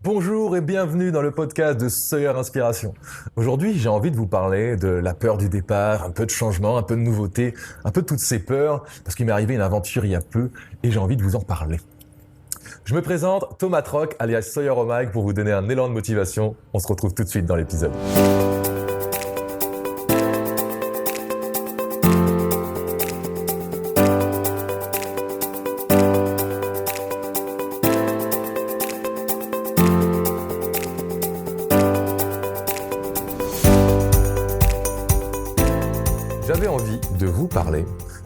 Bonjour et bienvenue dans le podcast de Sawyer Inspiration. Aujourd'hui, j'ai envie de vous parler de la peur du départ, un peu de changement, un peu de nouveauté, un peu de toutes ces peurs, parce qu'il m'est arrivé une aventure il y a peu et j'ai envie de vous en parler. Je me présente, Thomas Troc, alias Sawyer au mic, pour vous donner un élan de motivation. On se retrouve tout de suite dans l'épisode. J'avais envie de vous parler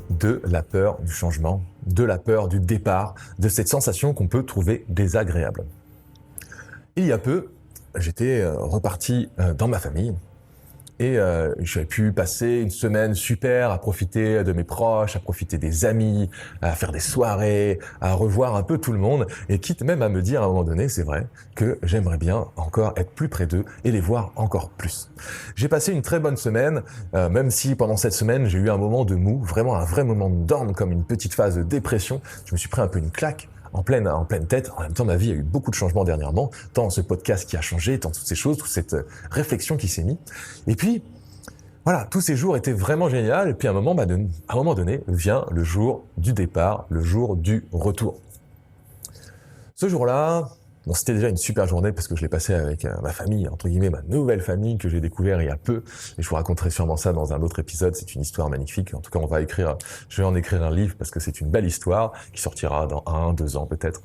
de la peur du changement, de la peur du départ, de cette sensation qu'on peut trouver désagréable. Il y a peu, j'étais reparti dans ma famille et j'avais pu passer une semaine super à profiter de mes proches, à profiter des amis, à faire des soirées, à revoir un peu tout le monde et quitte même à me dire à un moment donné, c'est vrai, que j'aimerais bien encore être plus près d'eux et les voir encore plus. J'ai passé une très bonne semaine, même si pendant cette semaine j'ai eu un moment de mou, vraiment un vrai moment de down, comme une petite phase de dépression. Je me suis pris un peu une claque en pleine tête. En même temps, ma vie a eu beaucoup de changements dernièrement, tant ce podcast qui a changé, tant toutes ces choses, toute cette réflexion qui s'est mise. Et puis, voilà, tous ces jours étaient vraiment géniaux. Et puis à un moment donné, vient le jour du départ, le jour du retour. Ce jour-là, bon, c'était déjà une super journée parce que je l'ai passé avec ma famille, entre guillemets, ma nouvelle famille que j'ai découvert il y a peu. Et je vous raconterai sûrement ça dans un autre épisode. C'est une histoire magnifique. En tout cas, je vais en écrire un livre parce que c'est une belle histoire qui sortira dans 1-2 ans peut-être.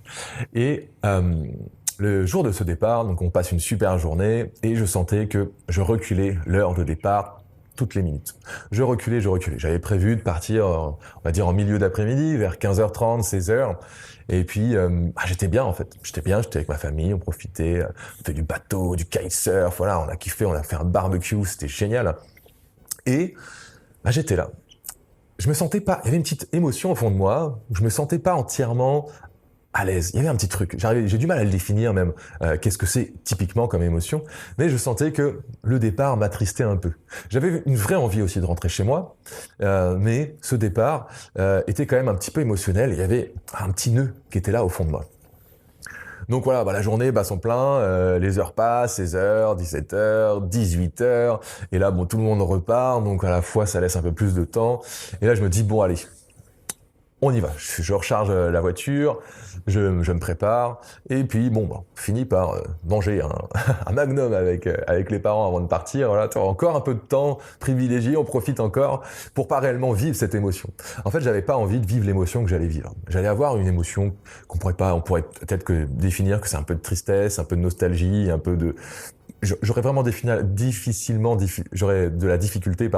Et le jour de ce départ, donc on passe une super journée et je sentais que je reculais l'heure de départ toutes les minutes. Je reculais. J'avais prévu de partir, on va dire en milieu d'après-midi, vers 15h30, 16h. Et puis, j'étais bien en fait. J'étais avec ma famille, on profitait, on fait du bateau, du kitesurf, voilà, on a kiffé, on a fait un barbecue, c'était génial. Et j'étais là. Je me sentais pas, il y avait une petite émotion au fond de moi, je me sentais pas entièrement à l'aise. Il y avait un petit truc. J'ai du mal à le définir même. Qu'est-ce que c'est typiquement comme émotion? Mais je sentais que le départ m'attristait un peu. J'avais une vraie envie aussi de rentrer chez moi, mais ce départ était quand même un petit peu émotionnel. Il y avait un petit nœud qui était là au fond de moi. Donc voilà, la journée bat son plein, les heures passent, 16h, 17h, 18h, et là bon, tout le monde repart, donc à la fois ça laisse un peu plus de temps. Et là je me dis bon allez, on y va, je recharge la voiture, je me prépare, et puis finit par manger un magnum avec les parents avant de partir. Voilà, encore un peu de temps privilégié, on profite encore pour pas réellement vivre cette émotion. En fait, j'avais pas envie de vivre l'émotion que j'allais vivre. J'allais avoir une émotion on pourrait peut-être que définir que c'est un peu de tristesse, un peu de nostalgie, un peu de... J'aurais vraiment j'aurais de la difficulté,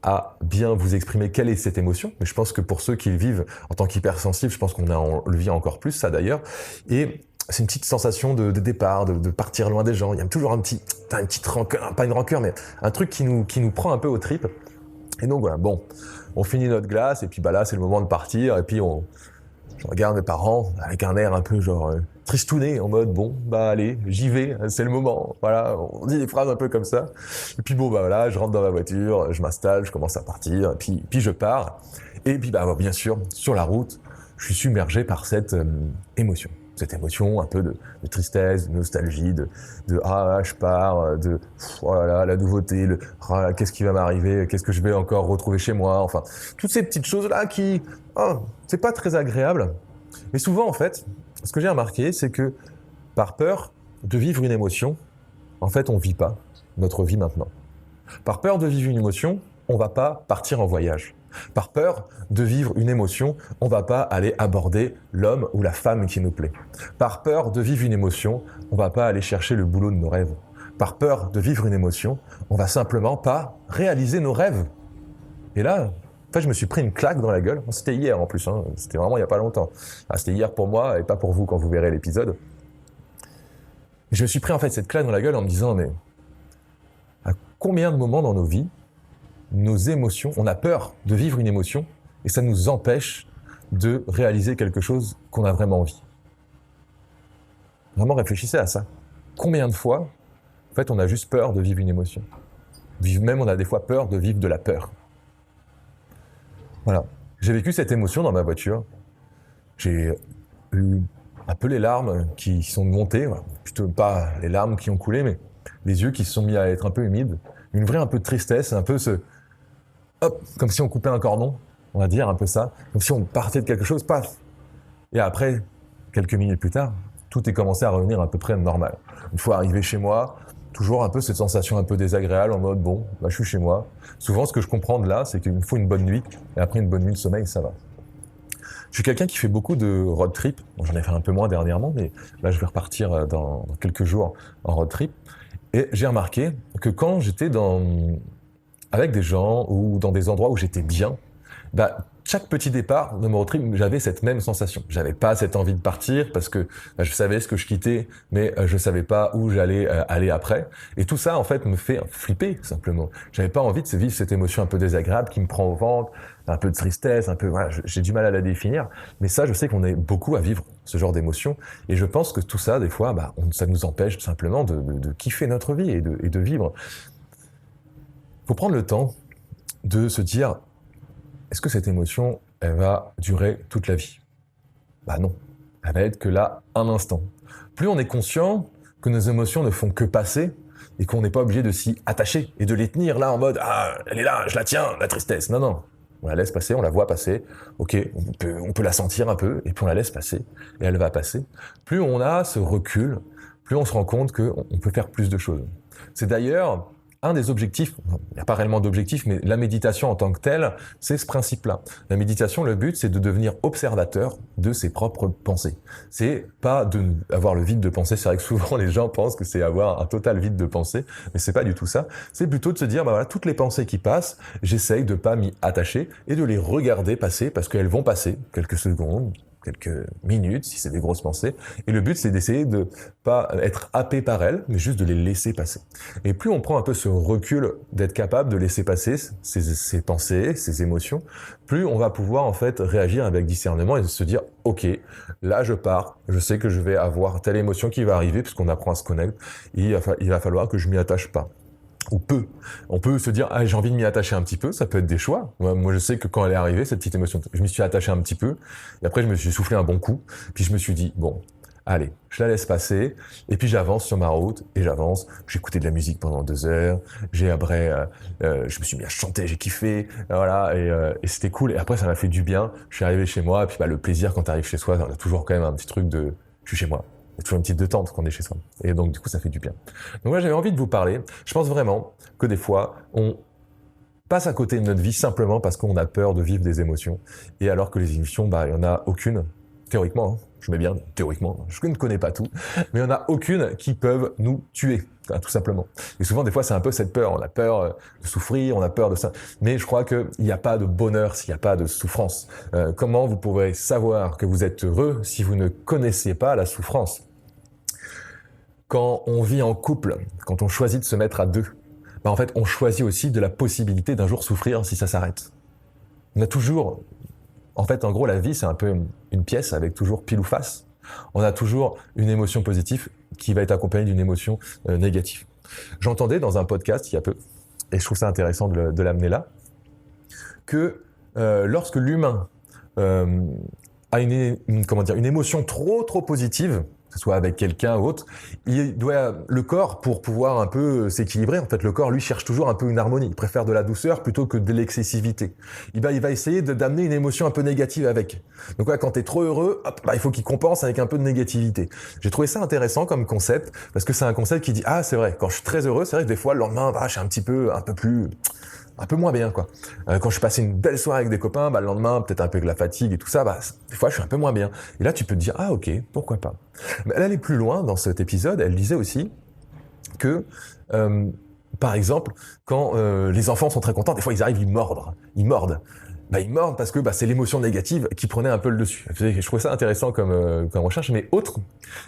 à bien vous exprimer quelle est cette émotion. Mais je pense que pour ceux qui le vivent en tant qu'hypersensibles, je pense on le vit encore plus, ça d'ailleurs. Et c'est une petite sensation de départ, de partir loin des gens. Il y a toujours une petite rancœur, pas une rancœur, mais un truc qui nous prend un peu aux tripes. Et donc voilà, on finit notre glace, et puis là, c'est le moment de partir, et puis je regarde mes parents avec un air un peu tristouné, en mode allez, j'y vais, c'est le moment. Voilà, on dit des phrases un peu comme ça. Et puis je rentre dans ma voiture, je m'installe, je commence à partir, et puis je pars. Et puis bien sûr, sur la route, je suis submergé par cette émotion. Cette émotion un peu de tristesse, de nostalgie, je pars, oh là là, la nouveauté, qu'est-ce qui va m'arriver, qu'est-ce que je vais encore retrouver chez moi, enfin, toutes ces petites choses-là c'est pas très agréable. Mais souvent, en fait, ce que j'ai remarqué, c'est que par peur de vivre une émotion, en fait, on vit pas notre vie maintenant. Par peur de vivre une émotion, on va pas partir en voyage. Par peur de vivre une émotion, on va pas aller aborder l'homme ou la femme qui nous plaît. Par peur de vivre une émotion, on va pas aller chercher le boulot de nos rêves. Par peur de vivre une émotion, on va simplement pas réaliser nos rêves. Et là, je me suis pris une claque dans la gueule. C'était hier en plus, c'était vraiment il y a pas longtemps. C'était hier pour moi et pas pour vous quand vous verrez l'épisode. Et je me suis pris cette claque dans la gueule en me disant, mais à combien de moments dans nos vies, nos émotions, on a peur de vivre une émotion et ça nous empêche de réaliser quelque chose qu'on a vraiment envie. Vraiment réfléchissez à ça. Combien de fois, on a juste peur de vivre une émotion. Même on a des fois peur de vivre de la peur. Voilà. J'ai vécu cette émotion dans ma voiture. J'ai eu un peu les larmes qui sont montées, plutôt pas les larmes qui ont coulé, mais les yeux qui se sont mis à être un peu humides, une vraie un peu de tristesse, un peu hop, comme si on coupait un cordon, on va dire un peu ça, comme si on partait de quelque chose, paf. Et après, quelques minutes plus tard, tout est commencé à revenir à peu près normal. Une fois arrivé chez moi, toujours un peu cette sensation un peu désagréable en mode bon, je suis chez moi. Souvent, ce que je comprends de là, c'est qu'il me faut une bonne nuit, et après une bonne nuit de sommeil, ça va. Je suis quelqu'un qui fait beaucoup de road trip. Bon, j'en ai fait un peu moins dernièrement, mais là, je vais repartir dans quelques jours en road trip. Et j'ai remarqué que quand j'étais avec des gens ou dans des endroits où j'étais bien, chaque petit départ de mon road trip, j'avais cette même sensation. J'avais pas cette envie de partir parce que je savais ce que je quittais, mais je savais pas où j'allais aller après. Et tout ça, en fait, me fait flipper, simplement. J'avais pas envie de vivre cette émotion un peu désagréable qui me prend au ventre, un peu de tristesse, un peu, voilà, j'ai du mal à la définir. Mais ça, je sais qu'on est beaucoup à vivre ce genre d'émotion. Et je pense que tout ça, des fois, ça nous empêche simplement de kiffer notre vie et de vivre. Faut prendre le temps de se dire, est-ce que cette émotion, elle va durer toute la vie? Non. Elle va être que là, un instant. Plus on est conscient que nos émotions ne font que passer et qu'on n'est pas obligé de s'y attacher et de les tenir là en mode « Ah, elle est là, je la tiens, la tristesse ». Non, non. On la laisse passer, on la voit passer. Ok, on peut la sentir un peu et puis on la laisse passer et elle va passer. Plus on a ce recul, plus on se rend compte qu'on peut faire plus de choses. C'est d'ailleurs un des objectifs, il n'y a pas réellement d'objectif, mais la méditation en tant que telle, c'est ce principe-là. La méditation, le but, c'est de devenir observateur de ses propres pensées. C'est pas avoir le vide de pensée. C'est vrai que souvent les gens pensent que c'est avoir un total vide de pensée, mais c'est pas du tout ça. C'est plutôt de se dire, voilà, toutes les pensées qui passent, j'essaye de pas m'y attacher et de les regarder passer parce qu'elles vont passer quelques secondes, quelques minutes, si c'est des grosses pensées. Et le but, c'est d'essayer de pas être happé par elles, mais juste de les laisser passer. Et plus on prend un peu ce recul d'être capable de laisser passer ces pensées, ces émotions, plus on va pouvoir en fait réagir avec discernement et se dire, ok, là je pars, je sais que je vais avoir telle émotion qui va arriver, puisqu'on apprend à se connaître, il va falloir que je m'y attache pas. Ou peu. On peut se dire, j'ai envie de m'y attacher un petit peu, ça peut être des choix. Moi, je sais que quand elle est arrivée, cette petite émotion, je m'y suis attaché un petit peu, et après, je me suis soufflé un bon coup, puis je me suis dit, bon, allez, je la laisse passer, et puis j'avance sur ma route, et j'avance, j'ai écouté de la musique pendant 2 heures, je me suis mis à chanter, j'ai kiffé, voilà, et c'était cool, et après, ça m'a fait du bien, je suis arrivé chez moi, et puis le plaisir quand t'arrives chez soi, on a toujours quand même un petit truc de, je suis chez moi. Il y a toujours une petite détente quand on est chez soi. Et donc, du coup, ça fait du bien. Donc là, j'avais envie de vous parler. Je pense vraiment que des fois, on passe à côté de notre vie simplement parce qu'on a peur de vivre des émotions. Et alors que les émotions, il n'y en a aucune, théoriquement, je mets bien théoriquement, je ne connais pas tout, mais il n'y en a aucune qui peuvent nous tuer, tout simplement. Et souvent, des fois, c'est un peu cette peur. On a peur de souffrir, on a peur de ça. Mais je crois qu'il n'y a pas de bonheur s'il n'y a pas de souffrance. Comment vous pourrez savoir que vous êtes heureux si vous ne connaissez pas la souffrance? Quand on vit en couple, quand on choisit de se mettre à deux, en fait, on choisit aussi de la possibilité d'un jour souffrir si ça s'arrête. On a toujours, en fait, en gros, la vie, c'est un peu une pièce avec toujours pile ou face. On a toujours une émotion positive qui va être accompagnée d'une émotion négative. J'entendais dans un podcast il y a peu, et je trouve ça intéressant de l'amener là, que lorsque l'humain a une émotion trop positive, que ce soit avec quelqu'un ou autre, le corps, pour pouvoir un peu s'équilibrer, en fait, le corps, lui, cherche toujours un peu une harmonie. Il préfère de la douceur plutôt que de l'excessivité. Il va essayer d'amener une émotion un peu négative avec. Donc, quand t'es trop heureux, il faut qu'il compense avec un peu de négativité. J'ai trouvé ça intéressant comme concept, parce que c'est un concept qui dit, c'est vrai, quand je suis très heureux, c'est vrai que des fois, le lendemain, je suis un peu moins bien, quoi. Quand je passais une belle soirée avec des copains, le lendemain, peut-être un peu de la fatigue et tout ça, des fois, je suis un peu moins bien. Et là, tu peux te dire, ok, pourquoi pas. Mais elle allait plus loin dans cet épisode, elle disait aussi que, par exemple, quand les enfants sont très contents, des fois, ils arrivent, ils mordent. Ils mordent parce que c'est l'émotion négative qui prenait un peu le dessus. Je trouvais ça intéressant comme recherche, mais autre,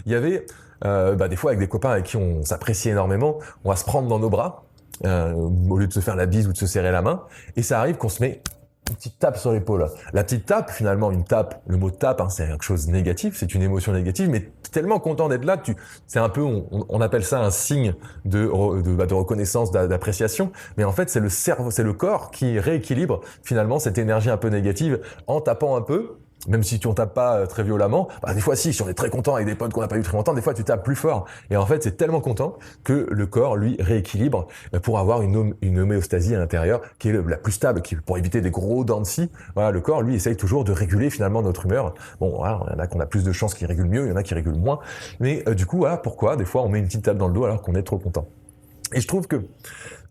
il y avait des fois avec des copains avec qui on s'appréciait énormément, on va se prendre dans nos bras, au lieu de se faire la bise ou de se serrer la main, et ça arrive qu'on se met une petite tape sur l'épaule. La petite tape, finalement, une tape, le mot tape, c'est quelque chose de négatif, c'est une émotion négative, mais t'es tellement content d'être là, c'est un peu, on appelle ça un signe de reconnaissance, d'appréciation, mais en fait, c'est le corps qui rééquilibre finalement cette énergie un peu négative en tapant un peu, même si tu en tapes pas très violemment, bah, des fois si on est très content avec des potes qu'on n'a pas eu très longtemps, des fois tu tapes plus fort. Et en fait, c'est tellement content que le corps, lui, rééquilibre pour avoir une homéostasie à l'intérieur qui est la plus stable, pour éviter des gros dents de scie. Voilà, le corps, lui, essaye toujours de réguler finalement notre humeur. Bon, voilà, il y en a qu'on a plus de chances qui régulent mieux, il y en a qui régulent moins. Mais du coup, voilà pourquoi des fois on met une petite tape dans le dos alors qu'on est trop content. Et je trouve que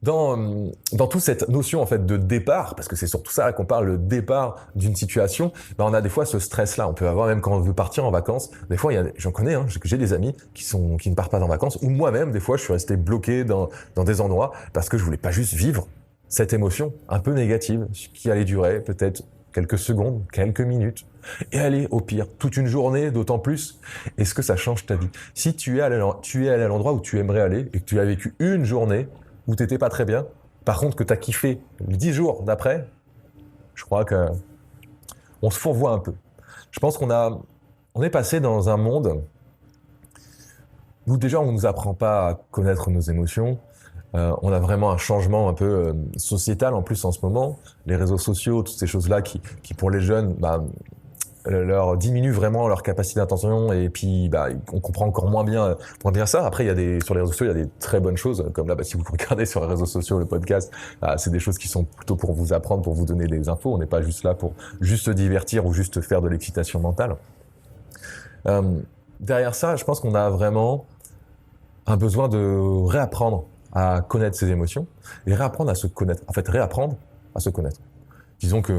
dans toute cette notion en fait de départ, parce que c'est surtout ça qu'on parle, le départ d'une situation, ben on a des fois ce stress-là. On peut avoir même quand on veut partir en vacances. Des fois, j'en connais, j'ai des amis qui ne partent pas en vacances, ou moi-même, des fois, je suis resté bloqué dans des endroits parce que je voulais pas juste vivre cette émotion un peu négative qui allait durer peut-être quelques secondes, quelques minutes, et aller au pire toute une journée, d'autant plus. Est-ce que ça change ta vie? Si tu es allé à l'endroit où tu aimerais aller et que tu as vécu une journée où t'étais pas très bien, par contre que t'as kiffé les 10 jours d'après, je crois que on se fourvoie un peu. Je pense on est passé dans un monde où déjà on nous apprend pas à connaître nos émotions. On a vraiment un changement un peu sociétal en plus en ce moment. Les réseaux sociaux, toutes ces choses-là qui pour les jeunes, leur diminue vraiment leur capacité d'attention, et puis on comprend encore moins bien ça. Après, sur les réseaux sociaux, il y a des très bonnes choses, comme là, si vous regardez sur les réseaux sociaux le podcast, c'est des choses qui sont plutôt pour vous apprendre, pour vous donner des infos. On n'est pas juste là pour juste se divertir ou juste faire de l'excitation mentale. Derrière ça, je pense qu'on a vraiment un besoin de réapprendre à connaître ses émotions et réapprendre à se connaître. En fait, réapprendre à se connaître. Disons que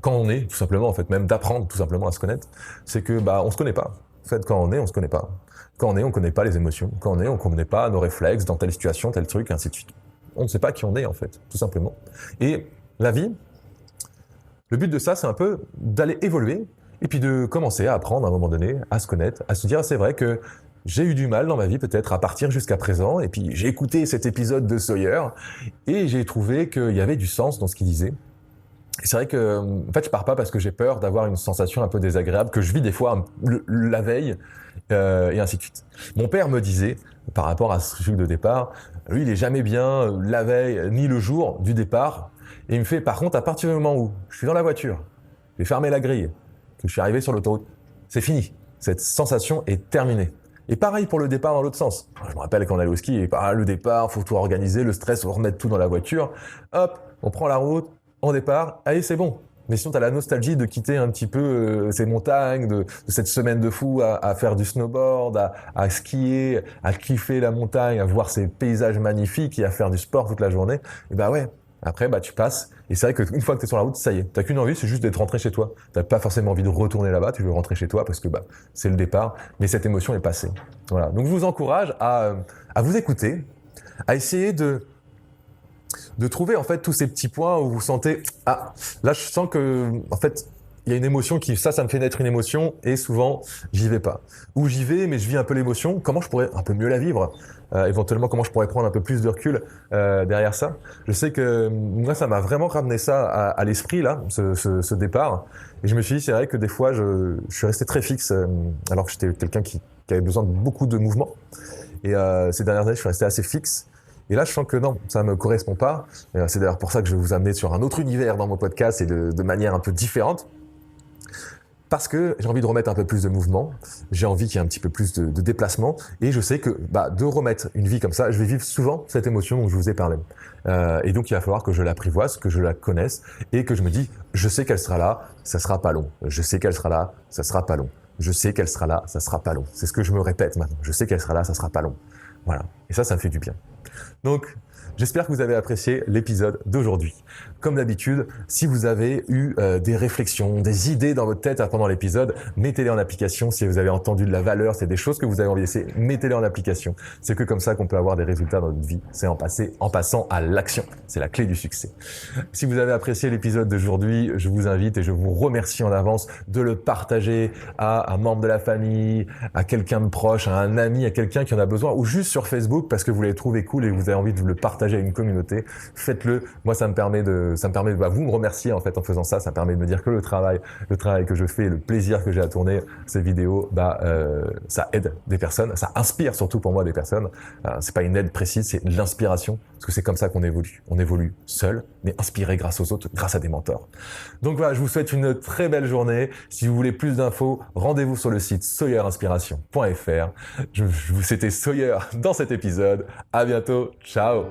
quand on est, tout simplement, en fait, même d'apprendre tout simplement à se connaître, c'est que on se connaît pas. En fait, quand on se connaît pas. Quand on connaît pas les émotions. Quand on connaît pas nos réflexes dans telle situation, tel truc, ainsi de suite. On ne sait pas qui on est, en fait, tout simplement. Et la vie, le but de ça, c'est un peu d'aller évoluer et puis de commencer à apprendre à un moment donné, à se connaître, à se dire, c'est vrai que j'ai eu du mal dans ma vie peut-être à partir jusqu'à présent, et puis j'ai écouté cet épisode de Sawyer et j'ai trouvé qu'il y avait du sens dans ce qu'il disait. C'est vrai que, en fait, je pars pas parce que j'ai peur d'avoir une sensation un peu désagréable que je vis des fois la veille, et ainsi de suite. Mon père me disait, par rapport à ce truc de départ, lui, il est jamais bien la veille ni le jour du départ. Et il me fait, par contre, à partir du moment où je suis dans la voiture, j'ai fermé la grille, que je suis arrivé sur l'autoroute, c'est fini. Cette sensation est terminée. Et pareil pour le départ dans l'autre sens. Je me rappelle quand on allait au ski, et le départ, faut tout organiser, le stress, faut remettre tout dans la voiture. Hop, on prend la route, on départ, allez, c'est bon. Mais sinon, t'as la nostalgie de quitter un petit peu ces montagnes, de cette semaine de fou à faire du snowboard, à skier, à kiffer la montagne, à voir ces paysages magnifiques et à faire du sport toute la journée. Et ouais, après, tu passes. Et c'est vrai qu'une fois que t'es sur la route, ça y est. T'as qu'une envie, c'est juste d'être rentré chez toi. T'as pas forcément envie de retourner là-bas, tu veux rentrer chez toi parce que c'est le départ. Mais cette émotion est passée. Voilà. Donc, je vous encourage à vous écouter, à essayer de trouver en fait tous ces petits points où vous sentez là je sens que en fait il y a une émotion ça me fait naître une émotion, et souvent j'y vais pas, ou j'y vais mais je vis un peu l'émotion. Comment je pourrais un peu mieux la vivre, éventuellement comment je pourrais prendre un peu plus de recul derrière ça. Je sais que moi ça m'a vraiment ramené ça à l'esprit là, ce départ, et je me suis dit c'est vrai que des fois je suis resté très fixe alors que j'étais quelqu'un qui avait besoin de beaucoup de mouvement, et ces dernières années je suis resté assez fixe. Et là, je sens que non, ça me correspond pas. C'est d'ailleurs pour ça que je vais vous amener sur un autre univers dans mon podcast, et de manière un peu différente. Parce que j'ai envie de remettre un peu plus de mouvement, j'ai envie qu'il y ait un petit peu plus de déplacement, et je sais que de remettre une vie comme ça, je vais vivre souvent cette émotion dont je vous ai parlé. Et donc il va falloir que je l'apprivoise, que je la connaisse, et que je me dis, je sais qu'elle sera là, ça sera pas long. Je sais qu'elle sera là, ça sera pas long. Je sais qu'elle sera là, ça sera pas long. C'est ce que je me répète maintenant. Je sais qu'elle sera là, ça sera pas long. Voilà. Et ça me fait du bien. Donc, j'espère que vous avez apprécié l'épisode d'aujourd'hui. Comme d'habitude, si vous avez eu des réflexions, des idées dans votre tête pendant l'épisode, mettez-les en application. Si vous avez entendu de la valeur, c'est des choses que vous avez envie d'essayer, mettez-les en application. C'est que comme ça qu'on peut avoir des résultats dans notre vie. C'est en passant à l'action. C'est la clé du succès. Si vous avez apprécié l'épisode d'aujourd'hui, je vous invite et je vous remercie en avance de le partager à un membre de la famille, à quelqu'un de proche, à un ami, à quelqu'un qui en a besoin, ou juste sur Facebook parce que vous l'avez trouvé cool et vous avez envie de le partager partager à une communauté, faites-le. Moi, ça me permet de vous me remercier en fait en faisant ça. Ça permet de me dire que le travail que je fais, le plaisir que j'ai à tourner ces vidéos, ça aide des personnes, ça inspire surtout pour moi des personnes. C'est pas une aide précise, c'est de l'inspiration, parce que c'est comme ça qu'on évolue. On évolue seul, mais inspiré grâce aux autres, grâce à des mentors. Donc voilà, je vous souhaite une très belle journée. Si vous voulez plus d'infos, rendez-vous sur le site sawyerinspiration.fr. C'était Sawyer dans cet épisode. À bientôt. Ciao.